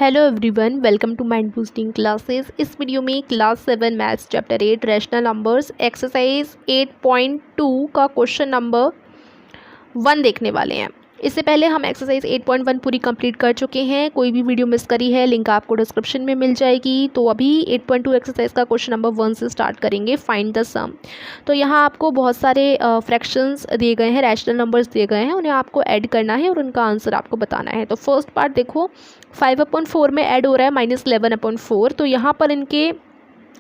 Hello everyone, welcome to mind boosting classes. इस video में class 7 maths chapter 8 rational numbers exercise 8.2 का question number 1 देखने वाले हैं। इससे पहले हम एक्सरसाइज 8.1 पूरी कंप्लीट कर चुके हैं। कोई भी वीडियो मिस करी है, लिंक आपको डिस्क्रिप्शन में मिल जाएगी। तो अभी 8.2 एक्सरसाइज का क्वेश्चन नंबर 1 से स्टार्ट करेंगे, फाइंड द सम। तो यहाँ आपको बहुत सारे फ्रैक्शंस दिए गए हैं, रैशनल नंबर्स दिए गए हैं, उन्हें आपको ऐड करना है और उनका आंसर आपको बताना है। तो फर्स्ट पार्ट देखो, 5/4 में ऐड हो रहा है -11/4। तो यहाँ पर इनके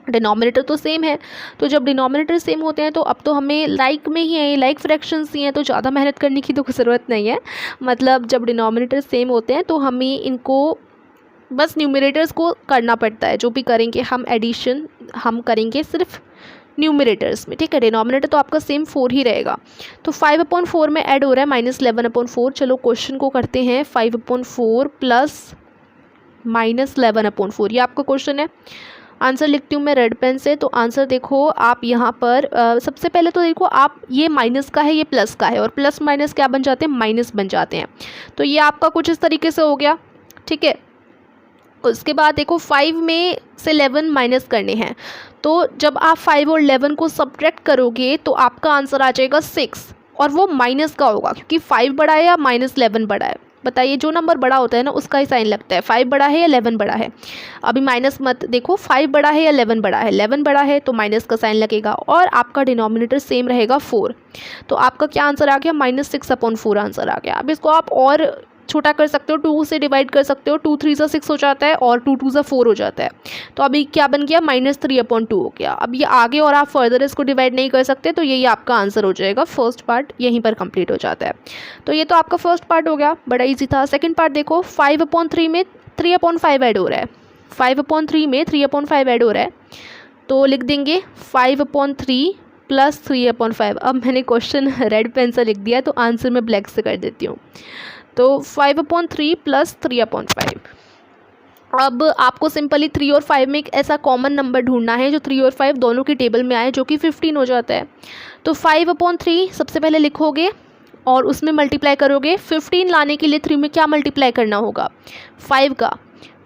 डिनोमिनेटर तो सेम है, तो जब डिनोमिनेटर सेम होते हैं तो अब तो हमें लाइक में ही है, लाइक फ्रैक्शंस ही हैं, तो ज़्यादा मेहनत करने की तो ज़रूरत नहीं है। मतलब जब डिनोमिनेटर सेम होते हैं तो हमें इनको बस न्यूमरेटर्स को करना पड़ता है। जो भी करेंगे हम एडिशन हम करेंगे सिर्फ न्यूमरेटर्स में, ठीक है। डिनोमिनेटर तो आपका सेम 4 ही रहेगा। तो 5/4 में ऐड हो रहा है -11/4। चलो क्वेश्चन को करते हैं। 5/4 प्लस -11/4, ये आपका क्वेश्चन है। आंसर लिखती हूँ मैं रेड पेन से। तो आंसर देखो आप यहाँ पर सबसे पहले तो देखो आप, ये माइनस का है, ये प्लस का है, और प्लस माइनस क्या बन जाते हैं, माइनस बन जाते हैं। तो ये आपका कुछ इस तरीके से हो गया, ठीक है। उसके बाद देखो 5 में से 11 माइनस करने हैं, तो जब आप 5 और 11 को सब्ट्रैक्ट करोगे तो आपका आंसर आ जाएगा 6, और वो माइनस का होगा क्योंकि 5 बड़ा है या -11 बड़ा है। बताइए, जो नंबर बड़ा होता है ना उसका ही साइन लगता है। 5 बड़ा है या 11 बड़ा है, अभी माइनस मत देखो, 5 बड़ा है या 11 बड़ा है। 11 बड़ा है तो माइनस का साइन लगेगा, और आपका डिनोमिनेटर सेम रहेगा 4। तो आपका क्या आंसर आ गया, -6/4 आंसर आ गया। अब इसको आप और छोटा कर सकते हो, 2 से डिवाइड कर सकते हो। 2 3 6 हो जाता है और 2 2 4 हो जाता है। तो अभी क्या बन गया, -3/2 हो गया। अब ये आगे और आप फर्दर इसको डिवाइड नहीं कर सकते, तो यही आपका आंसर हो जाएगा। फर्स्ट पार्ट यहीं पर कंप्लीट हो जाता है। तो ये तो आपका फर्स्ट पार्ट हो गया, बड़ा ईजी था। सेकेंड पार्ट देखो, 5/3 में 3/5 ऐड हो रहा है। 5/3 में 3/5 ऐड हो रहा है, तो लिख देंगे 5/3 प्लस 3/5। अब मैंने क्वेश्चन रेड पेन से लिख दिया, तो आंसर मैं ब्लैक से कर देती हूँ। तो 5/3 प्लस 3/5। अब आपको सिंपली 3 और 5 में एक ऐसा कॉमन नंबर ढूंढना है जो 3 और 5 दोनों की टेबल में आए, जो कि 15 हो जाता है। तो 5/3 सबसे पहले लिखोगे और उसमें मल्टीप्लाई करोगे। 15 लाने के लिए 3 में क्या मल्टीप्लाई करना होगा, 5 का,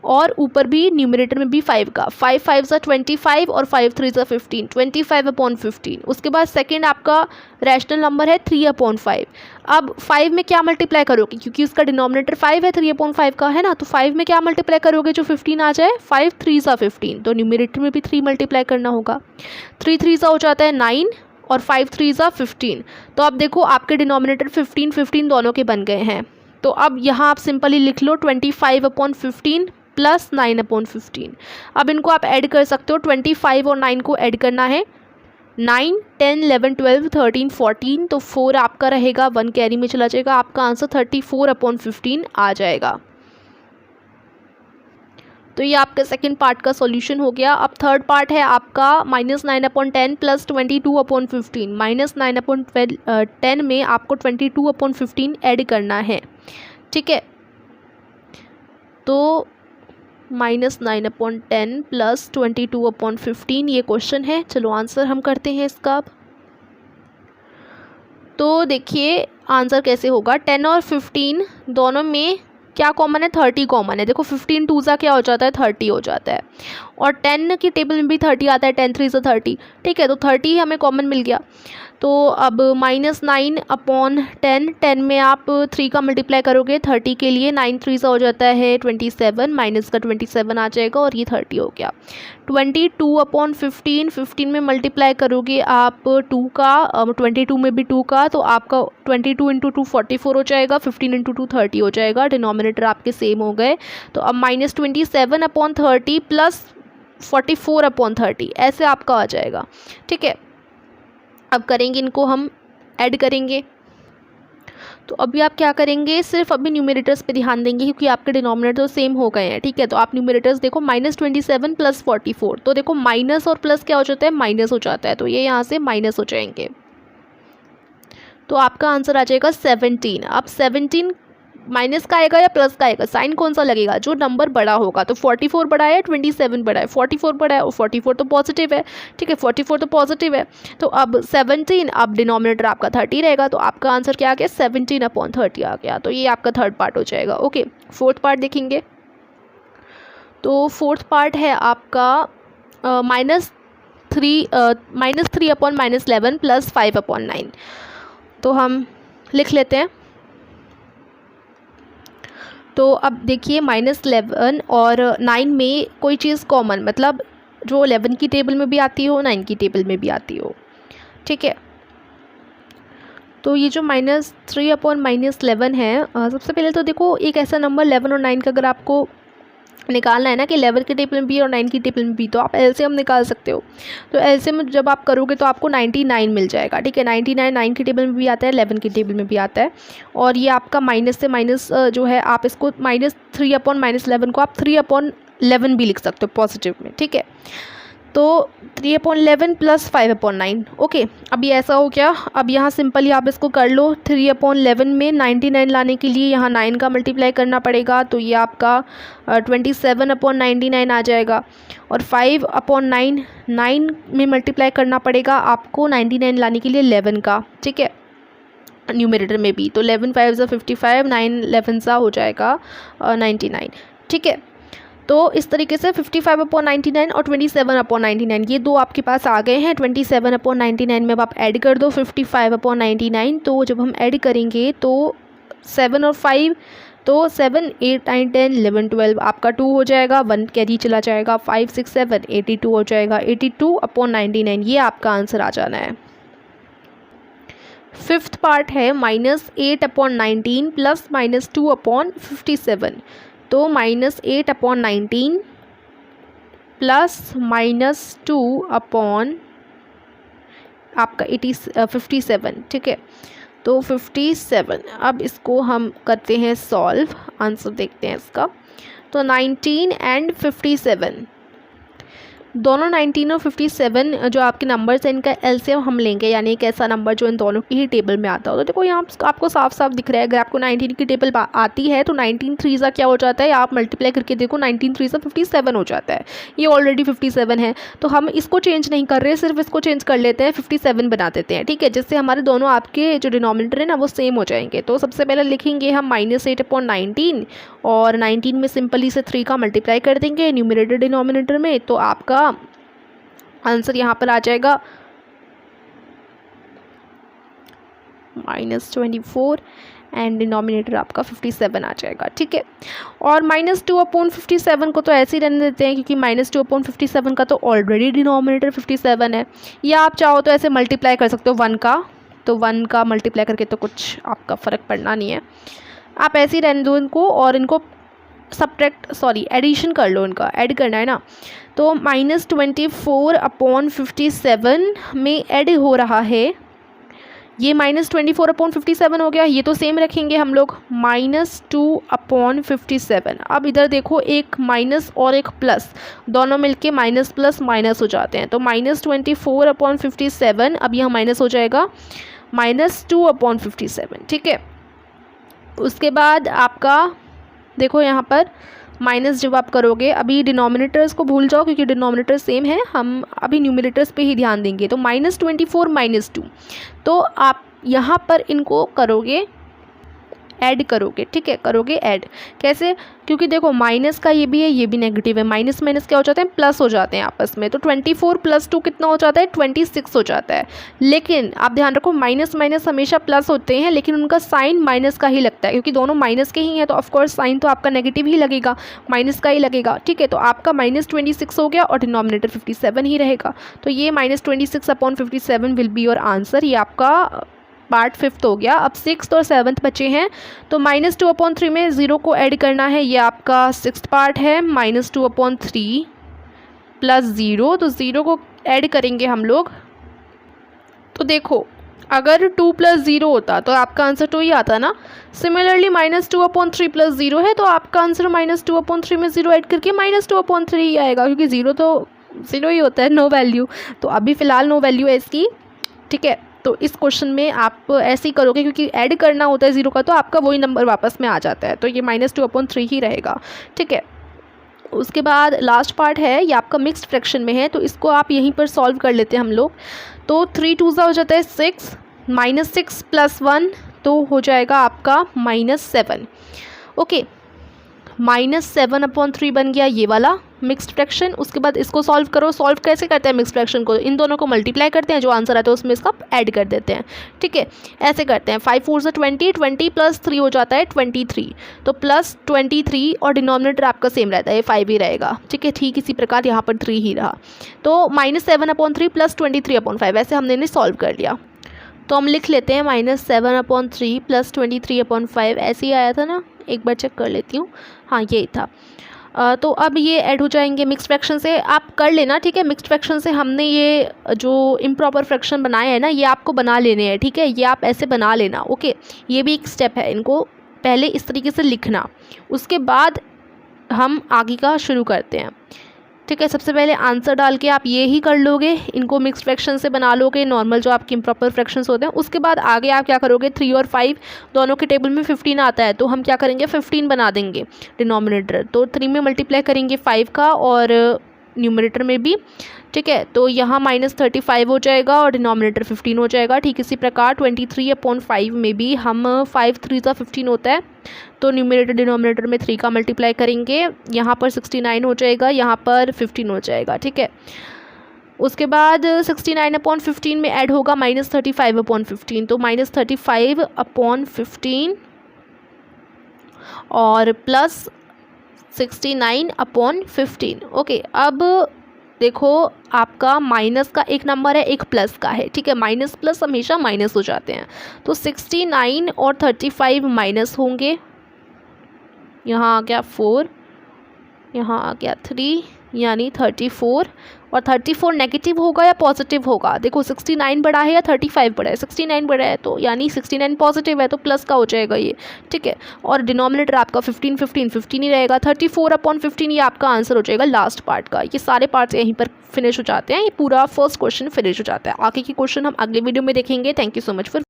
और ऊपर भी न्यूमरेटर में भी 5 का। 5 5 25 और 5 3 15, 25/15। उसके बाद सेकंड आपका रैशनल नंबर है 3/5। अब 5 में क्या मल्टीप्लाई करोगे, क्योंकि उसका डिनोमिनेटर 5 है, 3/5 का है ना। तो 5 में क्या मल्टीप्लाई करोगे जो 15 आ जाए, 5 3 15। तो न्यूमरेटर में भी 3 मल्टीप्लाई करना होगा। 3 3 हो जाता है 9, और 5 3 15। तो अब देखो आपके डिनोमिनेटर 15 15 दोनों के बन गए हैं। तो अब यहाँ आप सिंपली लिख लो 25/15 प्लस 9/15। अब इनको आप ऐड कर सकते हो। 25 और 9 को ऐड करना है। 9 10 11 12 13 14, तो 4 आपका रहेगा, 1 कैरी में चला जाएगा। आपका आंसर 34/15 आ जाएगा। तो ये आपका सेकंड पार्ट का सॉल्यूशन हो गया। अब थर्ड पार्ट है आपका -9/10 प्लस 22/15। -9/10 में आपको 22/15 ऐड करना है, ठीक है। तो -9/10 प्लस 22/15 ये क्वेश्चन है। चलो आंसर हम करते हैं इसका। अब तो देखिए आंसर कैसे होगा। 10 और 15 दोनों में क्या कॉमन है, 30 कॉमन है। देखो 15 2 सा क्या हो जाता है, 30 हो जाता है, और 10 की टेबल में भी 30 आता है। 10 3 30, ठीक है। तो 30 हमें कॉमन मिल गया। तो अब -9/10, 10 में आप 3 का मल्टीप्लाई करोगे 30 के लिए। 9 3 हो जाता है 27, माइनस का 27 आ जाएगा, और ये 30 हो गया। 22/15, 15 में मल्टीप्लाई करोगे आप 2 का, 22 में भी 2 का, तो आपका 22 × 2 44 हो जाएगा। 15 × 2 30 हो जाएगा। डिनोमिनेटर आपके सेम हो गए। तो अब -27/30 प्लस 44/30 ऐसे आपका आ जाएगा, ठीक है। अब करेंगे इनको हम ऐड करेंगे। तो अभी आप क्या करेंगे, सिर्फ अभी न्यूमरेटर्स पे ध्यान देंगे क्योंकि आपके डिनोमिनेटर तो सेम हो गए हैं, ठीक है। तो आप न्यूमरेटर्स देखो, -27 प्लस 44। तो देखो माइनस और प्लस क्या हो जाता है, माइनस हो जाता है। तो ये यहाँ से माइनस हो जाएंगे। तो आपका आंसर आ जाएगा 17। अब 17 माइनस का आएगा या प्लस का आएगा, साइन कौन सा लगेगा, जो नंबर बड़ा होगा। तो 44 बड़ा है, 27 बड़ा है। 44 बड़ा है और 44 तो पॉजिटिव है, ठीक है। 44 तो पॉजिटिव है। तो अब 17, अब डिनोमिनेटर आपका 30 रहेगा। तो आपका आंसर क्या आ गया, 17/30 आ गया। तो ये आपका थर्ड पार्ट हो जाएगा। ओके, फोर्थ पार्ट देखेंगे। तो फोर्थ पार्ट है आपका -3 अपॉन -11 प्लस 5 अपॉन 9। तो हम लिख लेते हैं। तो अब देखिए -11 और 9 में कोई चीज़ कॉमन, मतलब जो 11 की टेबल में भी आती हो 9 की टेबल में भी आती हो, ठीक है। तो ये जो -3 अपॉन -11 है, सबसे पहले तो देखो एक ऐसा नंबर 11 और 9 का अगर आपको निकालना है ना कि 11 की टेबल में भी और 9 की टेबल में भी, तो आप एलसीएम निकाल सकते हो। तो एलसीएम जब आप करोगे तो आपको 99 मिल जाएगा, ठीक है। 99 9 की टेबल में भी आता है, 11 की टेबल में भी आता है। और ये आपका माइनस से माइनस जो है, आप इसको -3 अपॉन -11 को आप 3 अपॉन 11 भी लिख सकते हो पॉजिटिव में, ठीक है। तो 3 अपॉन 11 प्लस 5 अपॉन 9, ओके। अब ये ऐसा हो गया। अब यहाँ सिंपली आप इसको कर लो। 3 अपॉन 11 में 99 लाने के लिए यहाँ 9 का मल्टीप्लाई करना पड़ेगा, तो ये आपका 27 अपॉन 99 आ जाएगा। और 5 अपॉन 9 में मल्टीप्लाई करना पड़ेगा आपको 99 लाने के लिए 11 का, ठीक है, न्यूमरेटर में भी। तो 11 5 ज़ा 55, 9 11 ज़ा हो जाएगा 99, ठीक है। तो इस तरीके से 55 अपॉन 99 और 27 अपॉन 99 ये दो आपके पास आ गए हैं। 27 अपॉन 99 में अब आप ऐड कर दो 55 अपॉन 99। तो जब हम ऐड करेंगे तो 7 और 5, तो 7 8 9 10 11 12 आपका 2 हो जाएगा, 1 कैरी चला जाएगा, 5 6 7 82 हो जाएगा। 82 अपॉन 99 ये आपका आंसर आ जाना है। फिफ्थ पार्ट है -8 अपॉन 19 प्लस -2 अपॉन 57। तो -8 अपॉन 19 प्लस -2 अपॉन आपका 57, ठीक है। तो 57, अब इसको हम करते हैं सॉल्व, आंसर देखते हैं इसका। तो 19 एंड 57, दोनों 19 और 57 जो आपके नंबर्स हैं इनका एलसीएम हम लेंगे, यानी एक ऐसा नंबर जो इन दोनों की ही टेबल में आता हो। तो देखो यहाँ आपको साफ साफ दिख रहा है, अगर आपको 19 की टेबल आती है तो 19 3 सा क्या हो जाता है, आप मल्टीप्लाई करके देखो 19 3 सा 57 हो जाता है। ये ऑलरेडी 57 है, तो हम इसको चेंज नहीं कर रहे, सिर्फ इसको चेंज कर लेते हैं, 57 बना देते हैं, ठीक है, जिससे हमारे दोनों आपके जो डिनोमिनेटर है ना वो सेम हो जाएंगे। तो सबसे पहले लिखेंगे हम -8 अपॉन 19 और 19 में सिंपली से 3 का मल्टीप्लाई कर देंगे न्यूमरेटर डिनोमिनेटर में। तो आपका आंसर यहाँ पर आ जाएगा -24 एंड डिनोमिनेटर आपका 57 आ जाएगा, ठीक है। और -2 अपॉन 57 को तो ऐसे ही रहने देते हैं, क्योंकि -2 अपॉन 57 का तो ऑलरेडी डिनोमिनेटर 57 है। या आप चाहो तो ऐसे मल्टीप्लाई कर सकते हो 1 का, तो 1 का मल्टीप्लाई करके तो कुछ आपका फ़र्क पड़ना नहीं है, आप ऐसे ही रहने दो इनको। और इनको एडिशन कर लो, इनका ऐड करना है ना। तो -24 अपॉन 57 में ऐड हो रहा है ये -24 अपॉन 57 हो गया, ये तो सेम रखेंगे हम लोग, -2 अपॉन 57। अब इधर देखो एक माइनस और एक प्लस, दोनों मिलके माइनस प्लस माइनस हो जाते हैं। तो -24 अपॉन 57, अब यहाँ माइनस हो जाएगा -2 अपॉन 57, ठीक है। उसके बाद आपका देखो यहाँ पर माइनस जब आप करोगे, अभी डिनोमिनेटर्स को भूल जाओ क्योंकि डिनोमिनेटर सेम है, हम अभी न्यूमरेटर्स पे ही ध्यान देंगे। तो -24 -2, तो आप यहाँ पर इनको करोगे ऐड करोगे, ठीक है, करोगे ऐड। कैसे? क्योंकि देखो माइनस का ये भी है, ये भी नेगेटिव है, माइनस माइनस क्या हो जाते हैं, प्लस हो जाते हैं आपस में। तो 24 + 2 कितना हो जाता है, 26 हो जाता है। लेकिन आप ध्यान रखो माइनस माइनस हमेशा प्लस होते हैं, लेकिन उनका साइन माइनस का ही लगता है, क्योंकि दोनों माइनस के ही हैं, तो ऑफकोर्स साइन तो आपका नेगेटिव ही लगेगा, माइनस का ही लगेगा, ठीक है। तो आपका -26 हो गया और डिनोमिनेटर 57 ही रहेगा। तो ये -26 upon 57 will be your answer. ये आपका पार्ट 5th हो गया। अब 6th और 7th बचे हैं, तो -2 अपॉन 3 में 0 को ऐड करना है, ये आपका 6th पार्ट है। -2 अपॉन 3 + 0, तो 0 को ऐड करेंगे हम लोग। तो देखो अगर 2 + 0 होता तो आपका आंसर 2 ही आता ना। सिमिलरली -2 अपॉन 3 + 0 है, तो आपका आंसर -2 अपॉन 3 में 0 ऐड करके -2 अपॉन 3 ही आएगा, क्योंकि 0 तो 0 ही होता है, नो वैल्यू। तो अभी फ़िलहाल नो वैल्यू है इसकी, ठीक है। तो इस क्वेश्चन में आप ऐसे ही करोगे, क्योंकि ऐड करना होता है 0 का, तो आपका वही नंबर वापस में आ जाता है। तो ये -2 अपॉन 3 ही रहेगा, ठीक है। उसके बाद लास्ट पार्ट है, ये आपका मिक्स्ड फ्रैक्शन में है, तो इसको आप यहीं पर सॉल्व कर लेते हैं हम लोग। तो 3 2 हो जाता है 6, -6 + 1 तो हो जाएगा आपका -7, ओके। -7/3 बन गया ये वाला मिक्स्ड फ्रैक्शन। उसके बाद इसको सॉल्व करो। सॉल्व कैसे करते हैं मिक्स्ड फ्रैक्शन को, इन दोनों को मल्टीप्लाई करते हैं, जो आंसर आता है उसमें इसका ऐड कर देते हैं। ठीक है, ऐसे करते हैं। 5 4 20, 20 + 3 हो जाता है 23, तो +23 और डिनोमिनेटर आपका सेम रहता है, ये 5 ही रहेगा। ठीक है, ठीक इसी प्रकार यहाँ पर 3 ही रहा। तो -7/3 + 23/5 ऐसे हमने इन्हें सॉल्व कर लिया। तो हम लिख लेते हैं -7/3 + 23/5 ऐसे ही आया था ना, एक बार चेक कर लेती हूँ। हाँ यही था। तो अब ये ऐड हो जाएंगे मिक्स्ड फ्रैक्शन से, आप कर लेना। ठीक है, मिक्स्ड फ्रैक्शन से हमने ये जो इम्प्रॉपर फ्रैक्शन बनाए हैं ना, ये आपको बना लेने हैं। ठीक है, ये आप ऐसे बना लेना। ओके, ये भी एक स्टेप है, इनको पहले इस तरीके से लिखना, उसके बाद हम आगे का शुरू करते हैं। ठीक है, सबसे पहले आंसर डाल के आप ये ही कर लोगे, इनको मिक्स्ड फ्रैक्शन से बना लोगे, नॉर्मल जो आपके इम्प्रॉपर फ्रैक्शंस होते हैं। उसके बाद आगे आप क्या करोगे, 3 और 5 दोनों के टेबल में 15 आता है, तो हम क्या करेंगे 15 बना देंगे डिनोमिनेटर। तो 3 में मल्टीप्लाई करेंगे 5 का और न्यूमरेटर में भी। ठीक है, तो यहाँ -35 हो जाएगा और डिनोमिनेटर 15 हो जाएगा। ठीक इसी प्रकार 23/5 में भी हम 5 3 का 15 होता है, तो न्यूमरेटर डिनोमिनेटर में 3 का मल्टीप्लाई करेंगे, यहाँ पर 69 हो जाएगा, यहाँ पर 15 हो जाएगा। ठीक है, उसके बाद 69/15 में ऐड होगा -35/15, तो -35/15 और +69/15। ओके, अब देखो आपका माइनस का एक नंबर है, एक प्लस का है। ठीक है, माइनस प्लस हमेशा माइनस हो जाते हैं, तो 69 और 35 माइनस होंगे। यहाँ आ गया 4, यहाँ आ गया 3, यानी 34। और 34 नेगेटिव होगा या पॉजिटिव होगा, देखो 69 बड़ा है या 35 बड़ा है, 69 बड़ा है तो यानी 69 पॉजिटिव है, तो प्लस का हो जाएगा ये। ठीक है, और डिनोमिनेटर आपका 15 15 15 ही रहेगा। 34/15 ये आपका आंसर हो जाएगा लास्ट पार्ट का। ये सारे पार्ट्स यहीं पर फिनिश हो जाते हैं, ये पूरा फर्स्ट क्वेश्चन फिनिश हो जाता है। आगे की क्वेश्चन हम अगले वीडियो में देखेंगे। Thank you so much for